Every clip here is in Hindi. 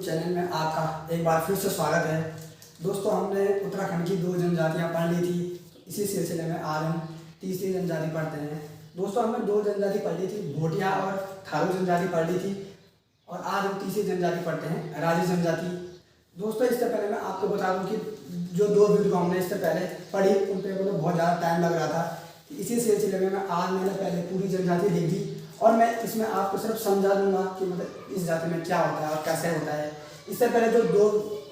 चैनल में आपका एक बार फिर से स्वागत है। दोस्तों, हमने उत्तराखंड की 2 जनजातियाँ पढ़ ली थी। इसी सिलसिले में आज हम तीसरी जनजाति पढ़ते हैं। दोस्तों, हमने 2 जनजाति पढ़ ली थी, भोटिया और थारू जनजाति पढ़ ली थी, और आज हम तीसरी जनजाति पढ़ते हैं, राजी जनजाति। दोस्तों, इससे पहले मैं आपको बता दूं कि जो 2 वीडियो हमने इससे पहले पढ़ी उन पर मुझे बहुत ज़्यादा टाइम लग रहा था। इसी सिलसिले में मैंने पहले पूरी जनजाति लिख दी और मैं इसमें आपको सिर्फ समझा दूंगा कि मतलब इस जाति में क्या होता है और कैसे होता है। इससे पहले जो 2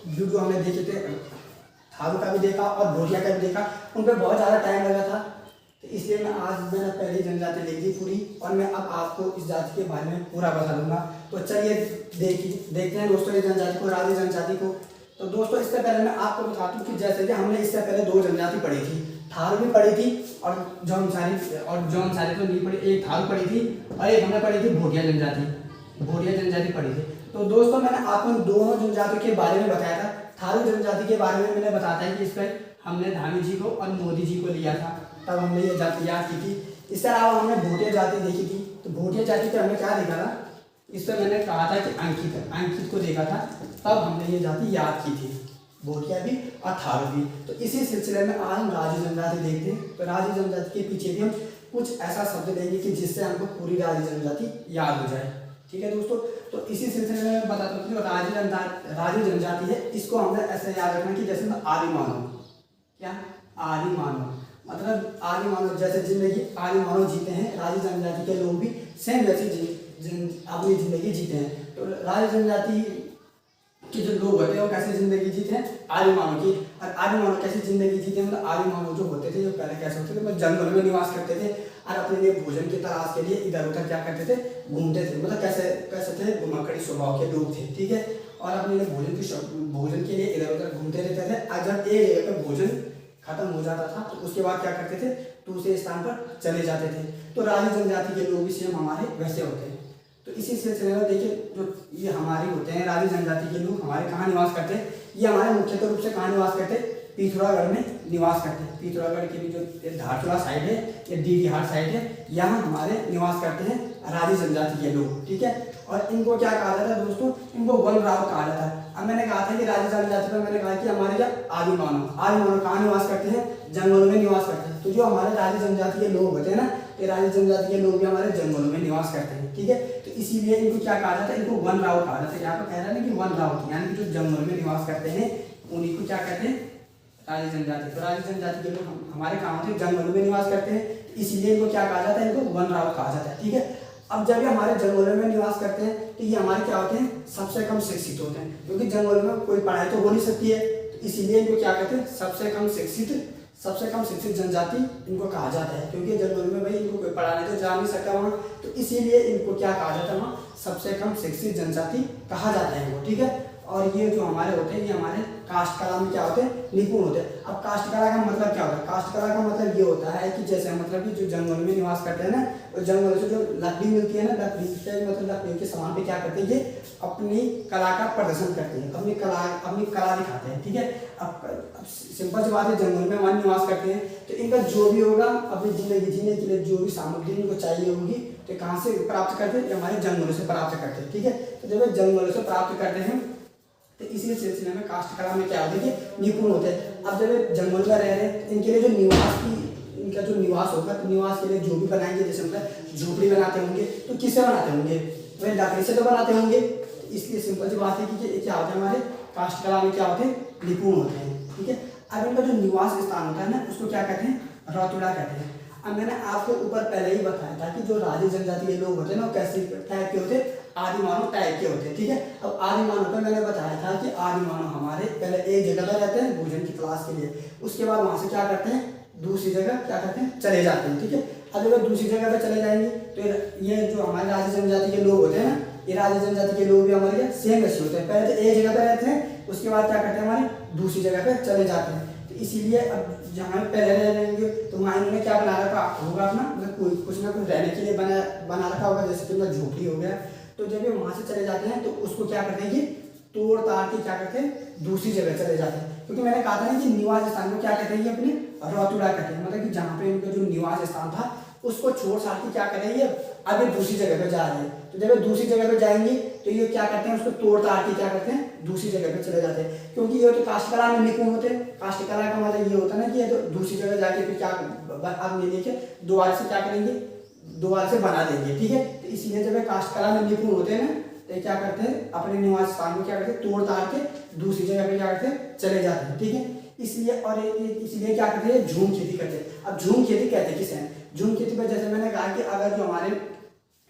वीडियो हमने देखे थे, थारू का भी देखा और भोटिया का भी देखा, उन पर बहुत ज़्यादा टाइम लगा था, तो इसलिए मैंने पहले जनजाति लिख दी पूरी, और मैं अब आपको इस जाति के बारे में पूरा बता दूंगा। तो चलिए देखते हैं दोस्तों इस जनजाति को, राजी जनजाति को। तो दोस्तों, इससे पहले मैं आपको बता दूं कि जैसे कि हमने इससे पहले 2 जनजाति पढ़ी थी, थारू भी पढ़ी थी और जौनसारी तो नहीं पढ़ी, एक थारू पढ़ी थी और एक हमने पढ़ी थी भोटिया जनजाति पढ़ी थी। तो दोस्तों, मैंने आपको दोनों जनजातियों के बारे में बताया था। थारू जनजाति के बारे में मैंने बताया था कि इस पर हमने धामी जी को और मोदी जी को लिया था, तब हमने ये जाति याद की थी। इसके अलावा हमने भोटिया जाति देखी थी। तो भोटिया जाति पर हमने क्या देखा था, इस पर मैंने कहा था कि अंकित को देखा था, तब हमने ये जाति याद की थी, भोटिया भी और थारू भी। तो इसी सिलसिले में आज हम राजी जनजाति देखते हैं। तो राजी जनजाति के पीछे भी हम कुछ ऐसा शब्द लेंगे कि जिससे हमको पूरी राजी जनजाति याद हो जाए। ठीक है दोस्तों, तो इसी सिलसिले में मैं बताता हूँ कि राजी जनजाति है, इसको हमने ऐसे याद रखना कि जैसे आदि मानव, क्या आदि मानव मतलब आदि मानव, जैसे जिंदगी आदि मानव जीते हैं, राजी जनजाति के लोग भी सेम वैसी अपनी जिंदगी जीते हैं। तो राजी जनजाति कि जो लोग होते हैं वो कैसे जिंदगी जीते हैं, आदि मानव की। और आदि मानव कैसे जिंदगी जीते हैं, मतलब आदि मानव जो होते थे, जो पहले कैसे होते थे, मतलब जंगल में निवास करते थे और अपने लिए भोजन की तलाश के लिए इधर उधर क्या करते थे, घूमते थे। मतलब कैसे थे, घुमक्कड़ी स्वभाव के लोग थे। ठीक है, और अपने लिए भोजन के लिए इधर उधर घूमते रहते थे। और जब एक जगह पर भोजन खत्म हो जाता था तो उसके बाद क्या करते थे, दूसरे स्थान पर चले जाते थे। तो राजी जनजाति के लोग भी सेम हमारे वैसे होते हैं। तो इसी सिलसिले में देखिए, जो ये हमारे होते हैं राजी जनजाति के लोग, हमारे कहाँ निवास करते हैं, ये हमारे मुख्यतः रूप से कहाँ निवास करते हैं, पिथौरागढ़ में निवास करते हैं। पिथौरागढ़ की भी जो धारचूला साइड है, ये डीडीहार साइड है, यहाँ हमारे निवास करते हैं राजी जनजाति के लोग। ठीक है, और इनको क्या कहा जाता है दोस्तों, इनको वन राव कहा जाता है। अब मैंने कहा था कि राजी जनजाति पर मैंने कहा कि हमारे क्या आदि मानव कहाँ निवास करते हैं, जंगलों में निवास करते हैं। तो जो हमारे राजी जनजाति के लोग होते हैं ना, ये राजी जनजाति के लोग भी हमारे जंगलों में निवास करते हैं। ठीक है, तो इसीलिए इनको क्या कहा जाता है, इनको वन राव कहा जाता है। यहाँ पर कह रहा है ना कि वन राव, यानी कि जो जंगल में निवास करते हैं उन्हीं को क्या कहते हैं, राजी जनजाति। तो राजी जनजाति के लोग हमारे कहाँ होते हैं, जंगलों में निवास करते हैं, इसीलिए इनको क्या कहा जाता है, इनको वन राव कहा जाता है। ठीक है, अब जब ये हमारे जंगलों में निवास करते हैं तो ये हमारे क्या होते हैं, सबसे कम शिक्षित होते हैं, क्योंकि जंगलों में कोई पढ़ाई तो हो नहीं सकती है। तो इसीलिए इनको क्या कहते हैं, सबसे कम शिक्षित जनजाति इनको कहा जाता है, क्योंकि जंगलों में भाई इनको कोई पढ़ाने तो जा नहीं सकता वहाँ, तो इसीलिए इनको क्या कहा जाता है, वहाँ सबसे कम शिक्षित जनजाति कहा जाता है इनको। ठीक है, और ये जो हमारे होते हैं, ये हमारे काष्ठ कला में क्या होते हैं, निपुण होते हैं। अब काष्ठ कला का मतलब क्या होता है, काष्ठ कला का मतलब ये होता है कि जैसे मतलब कि जो जंगल में निवास करते हैं ना, और जंगल से जो लकड़ी मिलती है ना, लकड़ी से मतलब लकड़ी के सामान पे क्या करते हैं, ये अपनी कला का प्रदर्शन करते हैं, अपनी कला दिखाते हैं। ठीक है, अब सिंपल सी बात है, जंगल में वन निवास करते हैं, तो इनका जो भी होगा अपनी जिंदगी जीने के लिए जो भी सामग्री इनको चाहिए होगी, तो कहाँ से प्राप्त करते हैं, हमारे जंगलों से प्राप्त करते हैं। ठीक है, तो जब जंगलों से प्राप्त करते हैं तो इसी सिलसिले में काष्ठ कला में क्या होता है कि निपुण होते हैं। अब जब जंगल में रह रहे हैं, इनके लिए जो इनका जो निवास होगा, तो निवास के लिए जो भी बनाएंगे, जैसे मतलब झोपड़ी बनाते होंगे, तो किससे बनाते होंगे, वे लकड़ी से तो बनाते होंगे। इसलिए सिंपल सी बात है कि क्या होता है, हमारे काष्ठ कला में क्या होते हैं, निपुण होते हैं। ठीक है, अब इनका जो निवास स्थान होता है ना, उसको क्या कहते हैं, रौतुड़ा कहते हैं। अब मैंने आपको ऊपर पहले ही बताया था कि जो राजी जनजाति के लोग होते हैं ना, वो कैसे टाइप के होते हैं, आदि मानव टाइप के होते हैं। ठीक है, अब आदि मानव पर मैंने बताया था कि आदि मानव हमारे पहले एक जगह पर रहते हैं भोजन की तलाश के लिए, उसके बाद वहाँ से क्या करते हैं, दूसरी जगह क्या करते हैं, चले जाते हैं। ठीक है, अब जब दूसरी जगह पर चले जाएंगे तो ये जो हमारे राजी जनजाति के लोग होते हैं ना, ये राजी जनजाति के लोग भी हमारे सेम वैसे होते हैं, पहले तो एक जगह पर रहते हैं, उसके बाद क्या करते हैं, हमारे दूसरी जगह पर चले जाते हैं। तो इसीलिए अब जहाँ पहले रह रहेंगे तो वहाँ इन्होंने क्या बना रखा होगा, अपना मतलब कुछ ना कुछ रहने के लिए बना रखा होगा, जैसे कि मतलब झोपड़ी हो गया। तो जब ये वहाँ से चले जाते हैं तो उसको क्या करते हैं, ये तोड़ ताड़ के क्या करते हैं, दूसरी जगह चले जाते हैं। क्योंकि मैंने कहा था ना कि निवास स्थान को क्या कहते हैं, ये अपने रौतुड़ा कहते हैं, मतलब कि जहाँ पे इनका जो निवास स्थान था उसको छोड़ छाड़ के क्या करेंगे, अब ये दूसरी जगह पे जा रहे हैं। तो जब ये दूसरी जगह पे जाएंगे तो ये क्या करते हैं, उसको तोड़ ताड़ के क्या करते हैं, दूसरी जगह पे चले जाते हैं। क्योंकि ये तो काष्ठकला में निपुण होते हैं। काष्ठकला का मतलब ये होता है ना कि ये तो दूसरी जगह जाके फिर क्या अब ले लेके दोबारा से क्या करेंगे, दोबारा से बना देंगे, ठीक है। तो इसीलिए जब काष्ठकला में निपुण होते हैं ना, तो क्या करते हैं, अपने निवास स्थान में क्या करते हैं, तोड़ ताड़ के दूसरी जगह पे क्या करते हैं, चले जाते हैं, ठीक है। इसलिए और इसीलिए क्या करते हैं, झूम खेती करते हैं। अब झूम खेती कहते हैं किसे, झूम खेती पर जैसे मैंने कहा कि अगर जो हमारे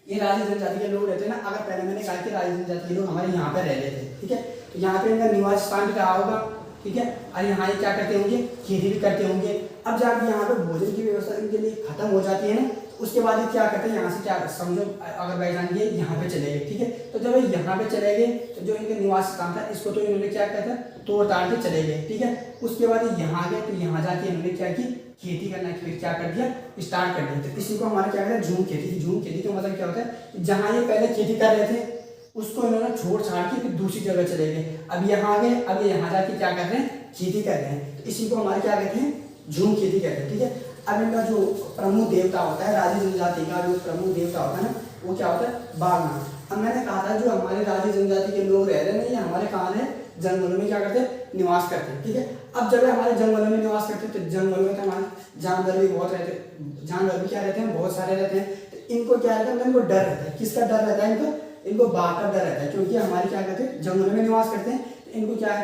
ये राजी जनजाति के लोग रहते हैं ना, अगर पहले मैंने कहा कि राजी जनजाति के लोग हमारे यहाँ पे रह लेते हैं, ठीक है। तो यहाँ पे इनका निवास स्थान भी रहा होगा, ठीक है। और यहाँ ये क्या करते होंगे, खेती भी करते होंगे। अब जब यहाँ पे भोजन की व्यवस्था इनके लिए खत्म हो जाती है ना, उसके बाद ये क्या करते हैं, यहाँ से क्या समझो अगर भाई जान ये यहाँ पे चले गए, ठीक है। तो जब ये यहाँ पे चले गए तो जो इनके निवास स्थान था इसको तो इन्होंने क्या कहता है, तोड़ ताड़ के चले गए, ठीक है। उसके बाद ये यहाँ गए, तो यहाँ जाके इन्होंने क्या की, खेती करना फिर क्या कर दिया, स्टार्ट कर दिया। तो इसी को हमारे क्या कहते हैं, झूम खेती। झूम खेती का मतलब क्या होता है, जहाँ ये पहले खेती कर रहे थे उसको इन्होंने छोड़ छाड़ के फिर दूसरी जगह चले गए, अब यहाँ आ गए, अब ये यहाँ जाके क्या कर रहे हैं, खेती कर रहे हैं। तो इसी को हमारे क्या कहते हैं, झूम खेती कहते हैं, ठीक है। अब इनका जो प्रमुख देवता होता है, राजी जनजाति का जो प्रमुख देवता होता है ना, वो क्या होता है, बागनाथ। अब मैंने कहा था जो हमारे राजी जनजाति के लोग रह रहे हैं ना, ये हमारे कहाँ है, जंगलों में क्या करते हैं, निवास करते हैं, ठीक है। अब जब हमारे जंगलों में निवास करते हैं तो जंगलों में तो हमारे जानवर भी बहुत रहते हैं, जानवर भी क्या रहते हैं, बहुत सारे रहते हैं। तो इनको क्या रहता है, इनको डर रहता है, किसका डर रहता है, इनको बाघ का डर रहता है, क्योंकि हमारे क्या कहते हैं, जंगलों में निवास करते हैं। तो इनको क्या,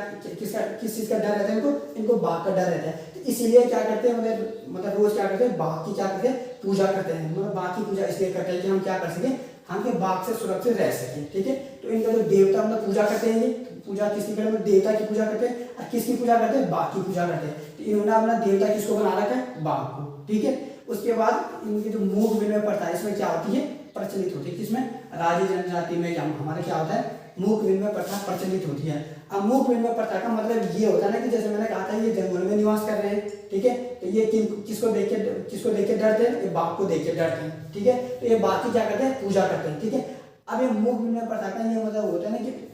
किस चीज का डर रहता है, इनको बाघ का डर रहता है। तो इसीलिए क्या करते हैं, मतलब रोज क्या करते हैं, बाघ की क्या करते हैं, पूजा करते हैं। मतलब बाघ की पूजा इसलिए करते हैं कि हम क्या कर सके, हम के बाघ से सुरक्षित रह सके, ठीक है। तो इनका जो देवता मतलब पूजा करते हैं, ये पूजा किसकी करते हैं, देवता की पूजा करते हैं। और किसकी पूजा करते हैं, बाघ की पूजा करते हैं। तो इन्होंने अपना देवता किसको बना रखा है, बाघ को, ठीक है। उसके बाद इनकी जो मूक विनिमय प्रथा है, इसमें क्या होती है, प्रचलित होती है। किसमें, राजी जनजाति में क्या हमारे क्या होता है, मूक विनिमय प्रथा प्रचलित होती है। अब मूक विनिमय प्रथा का मतलब ये होता है ना कि जैसे मैंने कहा था ये जंगल में निवास कर रहे हैं, ठीक है। तो ये किसको देख के डरते हैं, ये बाघ को देख के डरते हैं, ठीक है। तो ये बाघ की क्या करते हैं, पूजा करते हैं, ठीक है। अब ये मूक विनिमय प्रथा का ये मतलब होता है ना कि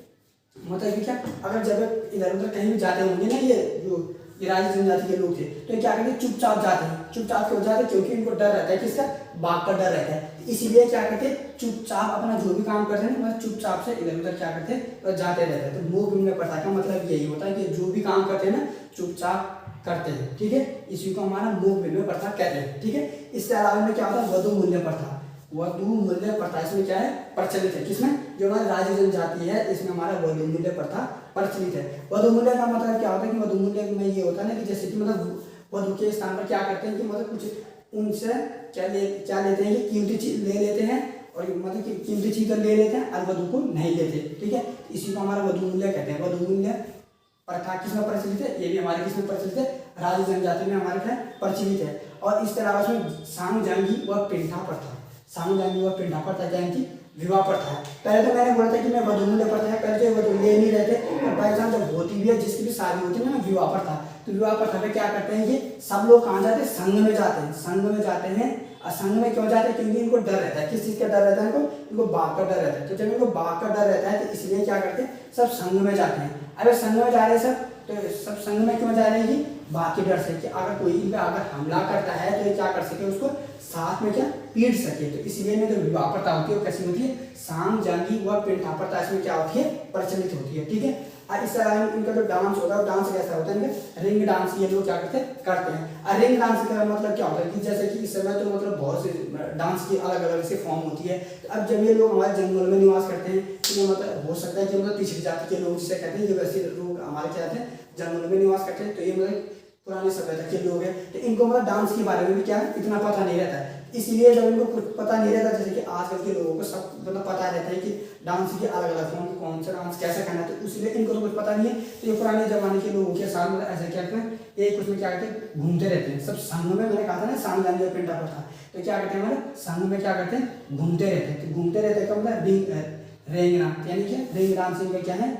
मतलब कि क्या, अगर जब इधर उधर कहीं भी जाते होंगे ना, ये राजी जनजाति के लोग थे, तो ये क्या करते हैं, चुपचाप जाते हैं। चुपचाप क्यों जाते हैं, क्योंकि इनको डर रहता है, किसका, बाघ का डर रहता है। इसीलिए क्या करते हैं, चुपचाप अपना जो भी काम करते हैं मतलब चुपचाप से इधर उधर क्या करते हैं, तो जाते रहते हैं। तो मूक विनिमय प्रथा का मतलब यही होता है कि जो भी काम करते हैं ना, चुपचाप करते हैं, ठीक है। इसी को हमारा मूक विनिमय प्रथा कहते हैं, ठीक है। इसके अलावा में क्या होता है, वधु मूल्य प्रथा। वधु मूल्य प्रथा इसमें क्या है, प्रचलित है। किसमें, जो हमारी राजी जनजाति है, इसमें हमारा वधु मूल्य प्रथा प्रचलित है। वधु मूल्य का मतलब क्या होता है कि वधु मूल्य में ये होता है ना कि जैसे कि मतलब वधु के स्थान पर क्या करते हैं कि मतलब कुछ उनसे क्या लेते हैं कि कीमती चीज ले लेते हैं, और मतलब कि कीमती चीज ले लेते हैं और वधु को नहीं लेते, ठीक है। इसी को हमारा वधु मूल्य कहते हैं। वधु मूल्य प्रथा किसमें प्रचलित है, ये भी हमारे किसमें प्रचलित है, राजी जनजाति में हमारे क्या प्रचलित है। और इस तरह उसमें सांगजांगी व पिंठा प्रथा, सांगजांगी व पिंठा प्रथा क्या है, विवाह प्रथा है। पहले तो मैंने बोला था कि मैं वधु मूल्य प्रथा है, पहले तो वधु ले नहीं रहते, बाई चांस जब होती भी है, जिसकी भी शादी होती है ना, विवाह प्रथा। तो विवाह प्रथा में क्या करते हैं, ये सब लोग कहाँ जाते हैं, संघ में जाते हैं, संघ में जाते हैं। और संघ में क्यों जाते हैं, क्योंकि इनको डर रहता है, किस चीज का डर रहता है, इनको बाघ का डर रहता है। तो जब इनको बाघ का डर रहता है तो इसलिए क्या करते हैं, सब संघ में जाते हैं। अगर संघ में जा रहे हैं सब, तो सब संघ में क्यों जा रहे हैं, बाघ के डर से कि अगर कोई इन पे अगर हमला करता है तो ये क्या कर सके, उसको साथ में क्या पीट सके। तो इसलिए में जो विवाह प्रथा होती है वो कैसी होती है, सांगजांगी व पिंठा प्रथा इसमें क्या होती है, प्रचलित होती है, ठीक है। और इस तरह इनका जो डांस होता है, डांस कैसा होता है, इनका रिंग डांस ये लोग क्या करते हैं। और रिंग डांस का मतलब क्या होता है कि जैसे कि इस समय तो मतलब बहुत से डांस की अलग अलग से फॉर्म होती है। तो अब जब ये लोग हमारे जंगल में निवास करते हैं तो ये मतलब हो सकता है कि मतलब पिछड़ी जाति के लोग जिसे कहते हैं, ये वैसे लोग हमारे क्या कहते हैं, जंगल में निवास करते हैं। तो ये मतलब पुरानी सभ्यता के लोग हैं, तो इनको मतलब डांस के बारे में भी क्या है, इतना पता नहीं रहता है। इसलिए जब इनको कुछ पता नहीं रहता, जैसे कि आजकल के लोगों को सब मतलब पता रहता है कि डांस की अलग अलग फॉर्म, कौन सा डांस कैसे करना है, तो इसलिए इनको तो कुछ पता नहीं है। तो ये पुराने जमाने के लोगों के साथ मतलब ऐसा क्या करते हैं, एक उसमें क्या करते हैं, घूमते रहते हैं सब संघ में। मैंने कहा था ना सांगजांगी और पिंठा प्रथा, तो क्या करते हैं हमारे संघ में क्या करते हैं, घूमते रहते हैं। तो घूमते रहते हैं मतलब रिंग डांस, यानी कि रिंग डांसिंग का क्या है,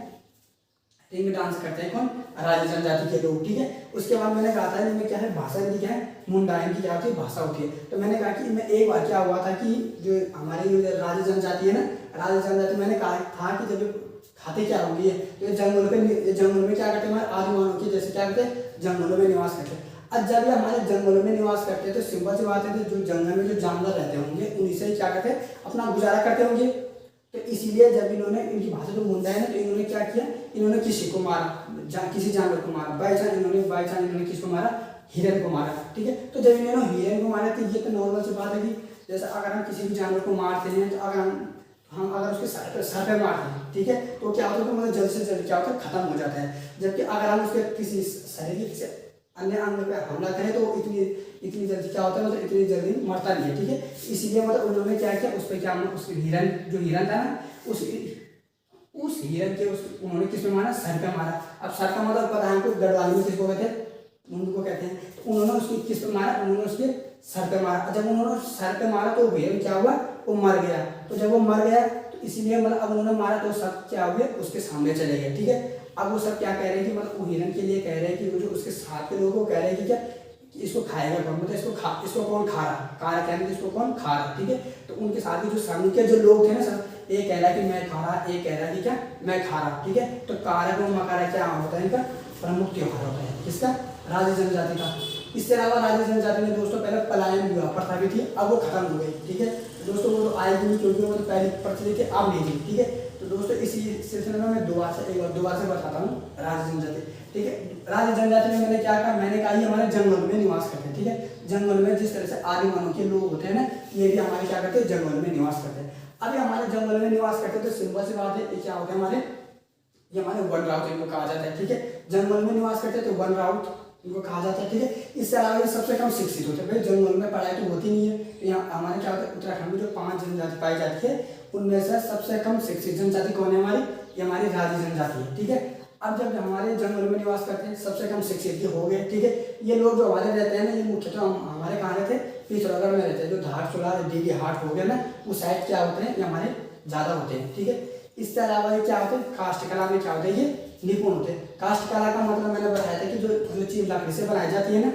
रिंग डांस करते हैं कौन, राजी जनजाति के लोग, ठीक है। उसके बाद मैंने कहा था इनमें क्या है, भाषा इनकी क्या है, मुंडाइन की क्या होती है, भाषा होती है। तो मैंने कहा कि इनमें एक बार क्या हुआ था कि जो हमारी राजी जनजाति है ना, राजी जनजाति मैंने कहा था कि जब खाते क्या होंगी तो ये जंगल में क्या करते हैं, हमारे आदि मानव के जैसे क्या करते हैं, जंगलों में निवास करते हैं। अब जब ये हमारे जंगलों में निवास करते हैं तो सिंपल सी बात है, जो जंगल में जो जानवर रहते होंगे उन्हीं से क्या करते हैं, अपना गुजारा करते होंगे। तो तो इसीलिए जब इन्होंने इनकी भाषा जो मुंडा है ना, तो इन्होंने क्या किया, इन्होंने किसी को मारा, किसी जानवर को मारा, बाई चांस इन्होंने किसको मारा, हिरन को मारा। ठीक है, तो जब इन्होंने हिरन को मारा तो ये तो नॉर्मल सी बात है कि जैसे अगर हम किसी भी जानवर को मारते हैं, तो अगर हम अगर उसके सर पे मारते हैं, ठीक है, तो क्या होता है, तो मतलब जल्द से जल्द क्या होता है, खत्म हो जाता है। जबकि अगर हम उसके किसी शरीर के किसी अन्य अंग पे हमला करें तो इतनी जल्दी क्या होता है, मतलब इतनी जल्दी मरता नहीं है। ठीक है, इसीलिए मतलब उन्होंने क्या किया, उस पर क्या उसके हिरन था ना, उस हिरन के उन्होंने किस पे मारा, सर पे मारा। अब सर का मतलब पता है हमको, गढ़वाली में किसको कहते हैं, मुंड को कहते हैं। तो उन्होंने उसकी किस पे मारा, उन्होंने उसके सर पे मारा। जब उन्होंने सर पे मारा तो हिरन क्या हुआ, वो मर गया। तो जब वो मर गया तो इसीलिए मतलब अब उन्होंने मारा तो सब क्या हुए, उसके सामने चले गए। ठीक है, अब वो सब क्या कह रहे हैं कि मतलब वो हिरन के लिए कह रहे हैं कि वो जो उसके साथ के लोगों को कह रहे हैं कि क्या इसको खाएगा कौन, मतलब इसको कौन खा रहा कहने, इसको कौन खा रहा। ठीक है, तो उनके साथ के जो समूह के जो लोग थे ना सब, एक कह रहा है कि मैं खा रहा, एक कह रहा है कि क्या मैं खा रहा। ठीक है, तो कारक और मकारा क्या होता है, इनका प्रमुख त्योहार होता है, किसका, राजे जनजाति का। इसके अलावा राजे जनजाति में दोस्तों पहले पलायन विवाह प्रथा भी थी, अब वो खत्म हो गई। ठीक है, दोस्तों वो तो आएगी नहीं, क्योंकि वो तो पहले प्रचलित थी, अब नहीं थी। ठीक है, तो दोस्तों इसी सिलसिले में मैं दोबारा से बताता हूँ राजे जनजाति। ठीक है, राजे जनजाति में मैंने क्या कहा, मैंने कहा ये हमारे जंगल में निवास करते हैं। ठीक है, जंगल में जिस तरह से आदि मानव के लोग होते हैं ना, ये भी हमारे क्या करते हैं, जंगल में निवास करते हैं। अभी हमारे जंगल में निवास करते हैं तो सिंपल सी बात है, ये क्या होता है, ये हमारे वन राउत इनको कहा जाता है। ठीक है, जंगल में निवास करते हैं तो वन राउत इनको कहा जाता है। ठीक है, इससे अलावा ये सबसे कम शिक्षित होते हैं, भाई जंगल में पढ़ाई तो होती नहीं है। तो यहाँ हमारे क्या होता है, उत्तराखंड में जो 5 जनजाति पाई जाती है, उनमें से सबसे कम शिक्षित जनजाति कौन है हमारी, ये हमारी राजी जनजाति है। ठीक है, अब जब हमारे जंगल में निवास करते हैं, सबसे कम शिक्षित हो गए। ठीक है, ये लोग जो हमारे रहते हैं ना, ये मुख्यतः हमारे कहाँ रहते हैं, पिथौरागढ़ में रहते हैं। जो धारचूला डीडी हाट हो गया ना, उस साइड क्या होते हैं, ये हमारे ज़्यादा होते हैं। ठीक है, इसके अलावा ये क्या होते हैं, काष्ठ कला में क्या होते हैं, ये निपुण होते हैं। काष्ठ कला का मतलब मैंने बताया था कि जो चीज लकड़ी से बनाई जाती है ना,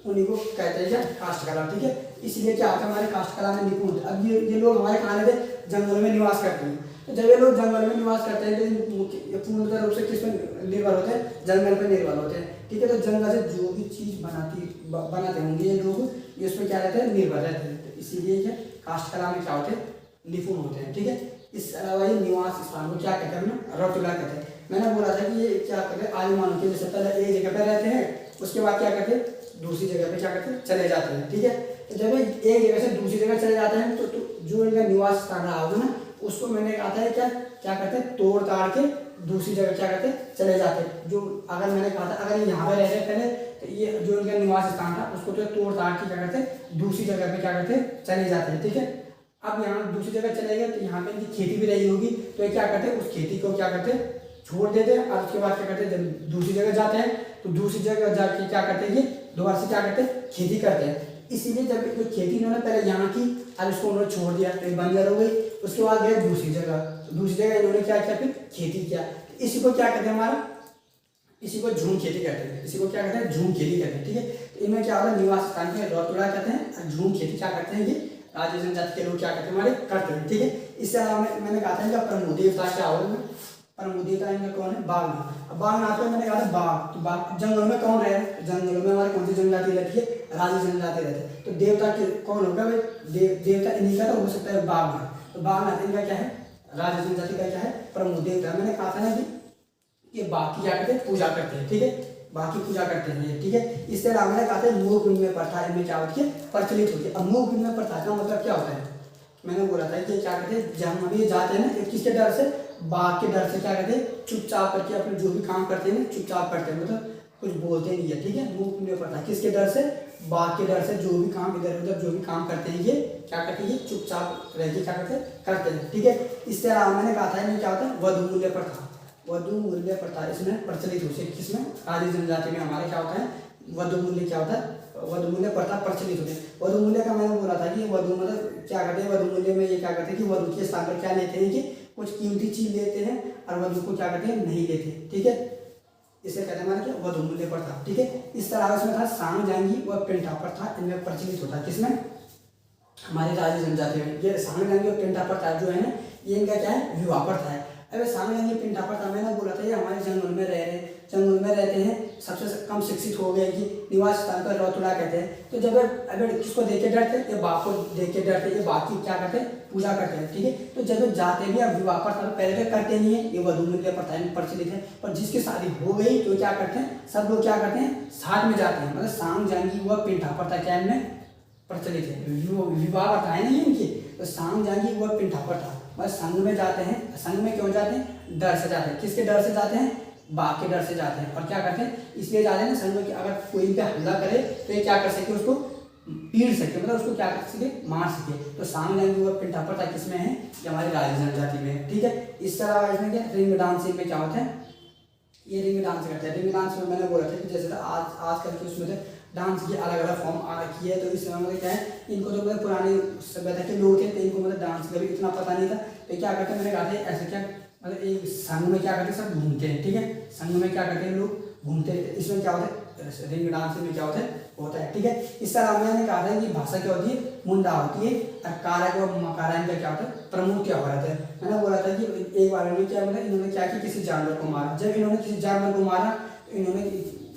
उन्हीं को कहते हैं क्या, काष्ठ कला। ठीक है, इसलिए क्या होता है, हमारे काष्ठ कला में निपुण होते हैं। अब ये लोग हमारे कहाँ रहते हैं, जंगल में निवास करते हैं। तो जब ये लोग जंगल में निवास करते हैं तो पूर्णतः रूप से किस पर निर्भर होते हैं, जंगल पर निर्भर होते हैं। ठीक है, तो जंगल से जो भी चीज बनाते होंगे ये लोग, ये उसमें क्या रहते हैं, निर्भर रहते हैं। तो इसीलिए ये काष्ठ कला में क्या होते हैं, निपुण होते हैं। ठीक है, इस अलावा ये निवास स्थान को क्या कहते हैं, रतुला कहते हैं। मैंने बोला था कि ये क्या करते हैं, आदि मानव के जैसे पहले एक जगह पे रहते हैं, उसके बाद क्या करते हैं, दूसरी जगह पे क्या करते हैं, चले जाते हैं। ठीक है, तो जब एक जगह से दूसरी जगह चले जाते हैं तो जो इनका निवास स्थान रहा होगा ना, उसको मैंने कहा था क्या करते हैं, तोड़ ताड़ के दूसरी जगह क्या करते हैं, चले जाते हैं। जो अगर मैंने कहा था अगर यहाँ पे रह रहे पहले, तो ये जो इनका निवास स्थान था उसको तो तोड़ ताड़ के क्या करते हैं, दूसरी जगह पे क्या करते हैं, चले जाते हैं। ठीक है, अब यहाँ दूसरी जगह चले गए तो यहाँ पे इनकी खेती भी रही होगी, तो ये क्या करते हैं, उस खेती को क्या करते हैं, छोड़ देते हैं। और उसके बाद क्या करते हैं, जब दूसरी जगह जाते हैं तो दूसरी जगह जाके क्या करते हैं, ये दोबारा से क्या करते हैं, खेती करते हैं। इसीलिए जब जो खेती इन्होंने पहले यहाँ की, अब इसको उन्होंने छोड़ दिया तो बंजर हो गई। उसके बाद गए दूसरी जगह इन्होंने क्या किया, फिर खेती किया। तो इसी को क्या कहते हैं, हमारा इसी को झूम खेती कहते हैं। इसी को क्या कहते हैं, झूम खेती कहते हैं। ठीक है, तो इनमें क्या होता है, निवास स्थान के रतुड़ा कहते हैं, और झूम खेती क्या करते हैं, ये राजे जनजाति के लोग क्या करते हैं, हमारे करते हैं। ठीक है, इससे अलावा मैंने कहा था इनका प्रमुख देवता क्या होगा, प्रमुख देवता इनका कौन है, बाघनाथ। अब बाघनाथ को मैंने कहा था बाघ, तो बाघ जंगल में कौन रहे, जंगलों में हमारे कौन सी जनजाति रहती है, राजे जनजाति रहते हैं। तो देवता कौन होगा भाई, देवता इन्हीं का तो हो सकता है बाघनाथ। तो बाघनाथ इनका क्या है, राजे जनजाति का क्या है, प्रमुख देवता। मैंने कहा था ना कि बाकी क्या करते हैं, पूजा करते हैं। ठीक है, बाकी पूजा करते हैं। ठीक है, इससे अलावा मैंने कहा था मूक विनिमय प्रथा इनमें क्या होती है, प्रचलित होती है। अब मूक विनिमय प्रथा का मतलब क्या होता है, मैंने बोला था कि क्या करते हैं, जब हम अभी जाते हैं ना, किसके डर से, बाघ के डर से क्या करते हैं, चुपचाप करके अपने जो भी काम करते हैं ना, चुपचाप करते हैं, मतलब कुछ बोलते नहीं है। ठीक है, मूक विनिमय प्रथा किसके डर से, बाघ के डर से। जो भी काम इधर उधर जो भी काम करते हैं, ये क्या करते हैं, ये चुपचाप रह के क्या करते हैं। ठीक है, इससे अलावा मैंने कहा था इनमें क्या होता है, वधु मूल्य प्रथा। वधु मूल्य प्रथा इसमें प्रचलित होती है, किसमें, आदि जनजाति में हमारे क्या होता है, वधु मूल्य क्या होता है, वधु मूल्य प्रथा प्रचलित होती है। वधु मूल्य का मैंने बोला था कि वधु मतलब क्या करते हैं, वधु मूल्य में ये क्या करते हैं कि वधु के स्थान पर क्या लेते हैं, कि कुछ कीमती चीज लेते हैं और वधु को क्या करते हैं, नहीं लेते। ठीक है, इसे कहते हैं हमारे क्या, वधु मूल्य प्रथा। ठीक है, इस तरह इसमें था सांग जांगी व पेंटा प्रथा इनमें प्रचलित होता है, किसमें, हमारी राजे जनजाति में। ये सांग जांगी और पेंटा प्रथा जो है ना, ये इनका क्या है, विवाह प्रथा है। अबे सांग जांगी पेंटा प्रथा मैंने बोला था ये हमारे जंगल में रह रहे, जंगल में रहते हैं, सबसे कम शिक्षित हो गए कि निवास स्थान को रौतुला कहते हैं। तो जब अगर किसको देख के डरते हैं, ये बाप को देख के डरते हैं, ये बाप की क्या करते हैं, पूजा करते हैं, ठीक है। तो जब जाते भी अब विवाह प्रथा पहले तो करते नहीं है, ये वधू मूल्य प्रथा में प्रचलित है। पर जिसकी शादी हो गई तो क्या करते हैं, सब लोग क्या करते हैं, साथ में जाते हैं, मतलब सांग जांगी व पिंठा प्रथा क्या में प्रचलित है, विवाह प्रथा है नहीं इनकी। तो सांग जांगी व पिंठा प्रथा बस संघ में जाते हैं। संघ में क्यों जाते हैं, डर से जाते हैं। किसके डर से जाते हैं, बाप के डर से जाते हैं। और क्या करते हैं, इसलिए जाते हैं संघ में कि अगर कोई इन पे हमला करे तो ये क्या कर सके, उसको पीड़ सके, मतलब उसको क्या कर सके, मार सके। तो सांग जांगी व पिंठा प्रथा किसमें है, ये हमारी राजस्थान जनजाति में है, ठीक है। इस तरह इसमें क्या रिंग डांसिंग में क्या होता है, ये रिंग डांस करते हैं। रिंग डांस में मैंने बोला था कि जैसे आजकल के उसमें डांस की अलग अलग फॉर्म आ रखी है। तो इस समय में क्या है, इनको तो मतलब पुराने सभ्यता के लोग थे तो इनको मतलब डांस का भी इतना पता नहीं था। तो क्या करते हैं, मैंने कहा था ऐसे क्या मतलब एक संघ में क्या करते हैं, सब घूमते हैं, ठीक है। संघ में क्या करते हैं, लोग घूमते रहते हैं। इसमें क्या होता है, रिंग डांस में क्या होता है, ठीक है। इस तरह मैंने कहा था कि भाषा क्या होती है, मुंडा होती है, और कारक व मकारा इनका क्या होता है, प्रमुख क्या होता है। मैंने बोला था कि एक बार इन्होंने क्या मतलब इन्होंने क्या किया, किसी जानवर को मारा। जब इन्होंने किसी जानवर को मारा तो इन्होंने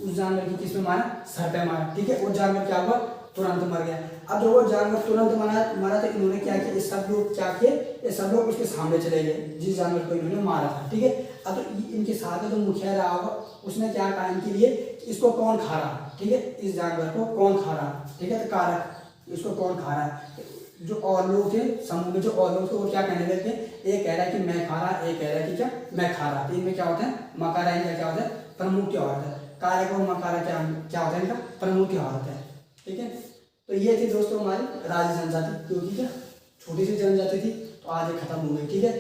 उस जानवर की किस में मारा, सर पे मारा, ठीक है। वो जानवर क्या हुआ, तुरंत मर गया। अब जब वो जानवर तुरंत मरा तो इन्होंने क्या किया, ये सब लोग क्या किए, ये सब लोग उसके सामने चले गए जिस जानवर को इन्होंने मारा था, ठीक है। अब तो इनके साथ में जो मुखिया रहा होगा उसने क्या कहा इनके लिए, इसको कौन खा रहा, ठीक है, इस जानवर को कौन खा रहा, ठीक है। तो कारक, इसको कौन खा रहा है। जो और लोग थे समूह में, जो और लोग थे वो क्या कहने लगे, एक कह रहा है कि मैं खा रहा, एक कह रहा है कि क्या मैं खा रहा। तो इनमें क्या होता है, मकारा इनका क्या होता है, प्रमुख क्या होता है, कारक और मकारा क्या होता है, इनका प्रमुख क्या होता है, ठीक है। तो ये थी दोस्तों हमारी राज्य जनजाति, क्योंकि क्या छोटी सी जनजाति थी तो आज ये खत्म हो गई, ठीक है।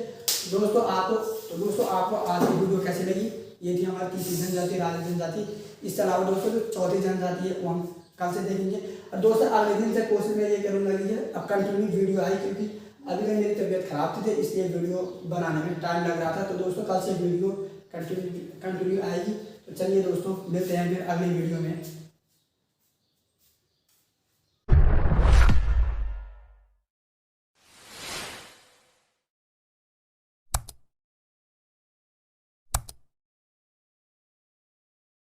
दोस्तों आपको आज की वीडियो कैसी लगी, ये थी हमारी तीसरी जनजाति, राज्य जनजाति। इसके अलावा दोस्तों जो चौथी जनजाति है वो हम कल से देखेंगे। और दोस्तों अगले दिन से कोशिश मैं ये करूँगा कि अब कंटिन्यू वीडियो आई, क्योंकि अभी तक मेरी तबीयत खराब थी इसलिए वीडियो बनाने में टाइम लग रहा था। तो दोस्तों कल से वीडियो कंटिन्यू आएगी। तो चलिए दोस्तों मिलते हैं फिर अगली वीडियो में।